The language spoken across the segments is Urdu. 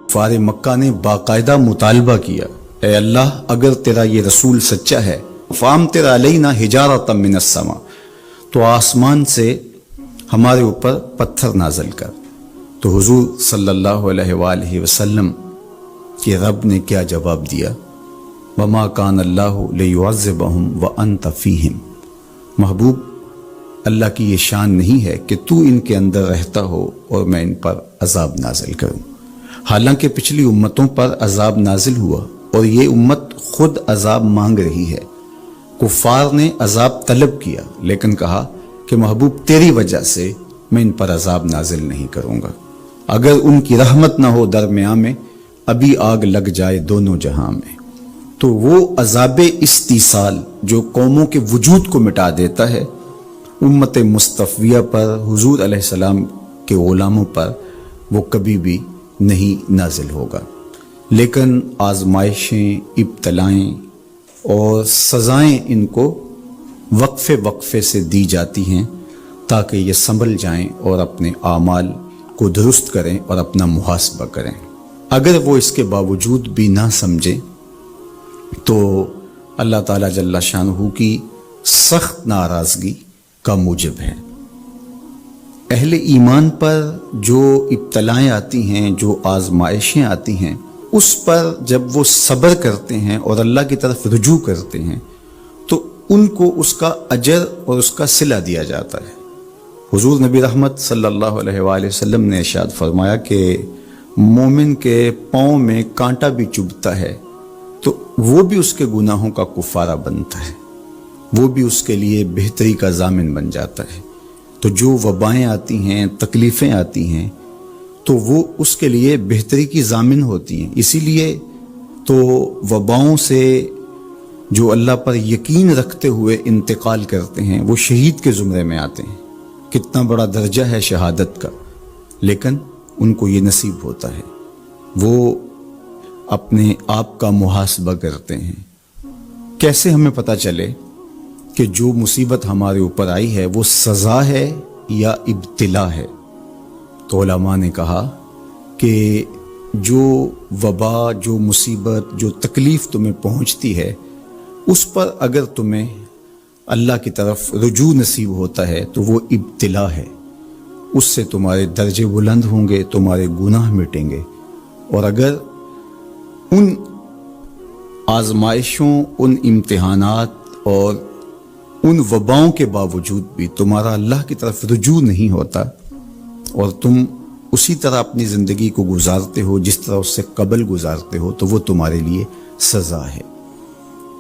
کفار مکہ نے باقاعدہ مطالبہ کیا، اے اللہ اگر تیرا یہ رسول سچا ہے فامطر علینا حجارۃ من السماء، تو آسمان سے ہمارے اوپر پتھر نازل کر۔ تو حضور صلی اللہ علیہ وآلہ وسلم کہ رب نے کیا جواب دیا؟ وما کان اللہ لیعذبہم وانت فیہم، محبوب اللہ کی یہ شان نہیں ہے کہ تو ان کے اندر رہتا ہو اور میں ان پر عذاب نازل کروں۔ حالانکہ پچھلی امتوں پر عذاب نازل ہوا اور یہ امت خود عذاب مانگ رہی ہے۔ کفار نے عذاب طلب کیا لیکن کہا کہ محبوب تیری وجہ سے میں ان پر عذاب نازل نہیں کروں گا، اگر ان کی رحمت نہ ہو درمیان میں ابھی آگ لگ جائے دونوں جہاں میں۔ تو وہ عذاب استیصال جو قوموں کے وجود کو مٹا دیتا ہے، امت مصطفیہ پر، حضور علیہ السلام کے غلاموں پر وہ کبھی بھی نہیں نازل ہوگا۔ لیکن آزمائشیں، ابتلائیں اور سزائیں ان کو وقفے وقفے سے دی جاتی ہیں تاکہ یہ سنبھل جائیں اور اپنے اعمال کو درست کریں اور اپنا محاسبہ کریں۔ اگر وہ اس کے باوجود بھی نہ سمجھیں تو اللہ تعالیٰ جل شانہ کی سخت ناراضگی کا موجب ہے۔ اہل ایمان پر جو ابتلائیں آتی ہیں، جو آزمائشیں آتی ہیں، اس پر جب وہ صبر کرتے ہیں اور اللہ کی طرف رجوع کرتے ہیں تو ان کو اس کا اجر اور اس کا صلہ دیا جاتا ہے۔ حضور نبی رحمت صلی اللہ علیہ وآلہ وسلم نے ارشاد فرمایا کہ مومن کے پاؤں میں کانٹا بھی چبھتا ہے تو وہ بھی اس کے گناہوں کا کفارہ بنتا ہے، وہ بھی اس کے لیے بہتری کا ضامن بن جاتا ہے۔ تو جو وبائیں آتی ہیں، تکلیفیں آتی ہیں، تو وہ اس کے لیے بہتری کی ضامن ہوتی ہیں۔ اسی لیے تو وباؤں سے جو اللہ پر یقین رکھتے ہوئے انتقال کرتے ہیں وہ شہید کے زمرے میں آتے ہیں۔ کتنا بڑا درجہ ہے شہادت کا، لیکن ان کو یہ نصیب ہوتا ہے۔ وہ اپنے آپ کا محاسبہ کرتے ہیں۔ کیسے ہمیں پتہ چلے کہ جو مصیبت ہمارے اوپر آئی ہے وہ سزا ہے یا ابتلا ہے؟ تو علماء نے کہا کہ جو وبا، جو مصیبت، جو تکلیف تمہیں پہنچتی ہے اس پر اگر تمہیں اللہ کی طرف رجوع نصیب ہوتا ہے تو وہ ابتلا ہے، اس سے تمہارے درجے بلند ہوں گے، تمہارے گناہ مٹیں گے۔ اور اگر ان آزمائشوں، ان امتحانات اور ان وباؤں کے باوجود بھی تمہارا اللہ کی طرف رجوع نہیں ہوتا اور تم اسی طرح اپنی زندگی کو گزارتے ہو جس طرح اس سے قبل گزارتے ہو تو وہ تمہارے لیے سزا ہے۔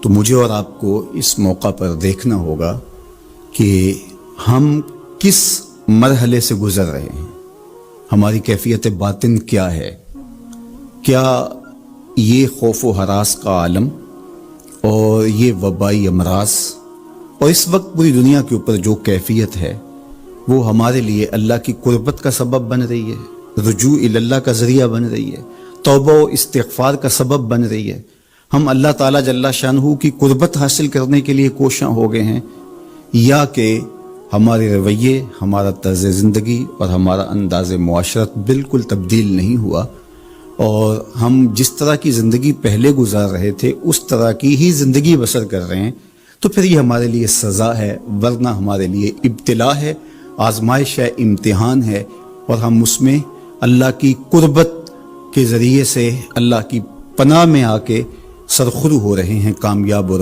تو مجھے اور آپ کو اس موقع پر دیکھنا ہوگا کہ ہم کس مرحلے سے گزر رہے ہیں، ہماری کیفیت باطن کیا ہے۔ کیا یہ خوف و ہراس کا عالم اور یہ وبائی امراض اور اس وقت پوری دنیا کے اوپر جو کیفیت ہے وہ ہمارے لیے اللہ کی قربت کا سبب بن رہی ہے، رجوع اللہ کا ذریعہ بن رہی ہے، توبہ و استغفار کا سبب بن رہی ہے؟ ہم اللہ تعالیٰ جل شانہ کی قربت حاصل کرنے کے لیے کوشاں ہو گئے ہیں، یا کہ ہمارے رویے، ہمارا طرز زندگی اور ہمارا انداز معاشرت بالکل تبدیل نہیں ہوا اور ہم جس طرح کی زندگی پہلے گزار رہے تھے اس طرح کی ہی زندگی بسر کر رہے ہیں؟ تو پھر یہ ہمارے لیے سزا ہے، ورنہ ہمارے لیے ابتلا ہے، آزمائش ہے، امتحان ہے، اور ہم اس میں اللہ کی قربت کے ذریعے سے اللہ کی پناہ میں آ کے سرخرو ہو رہے ہیں، کامیاب اور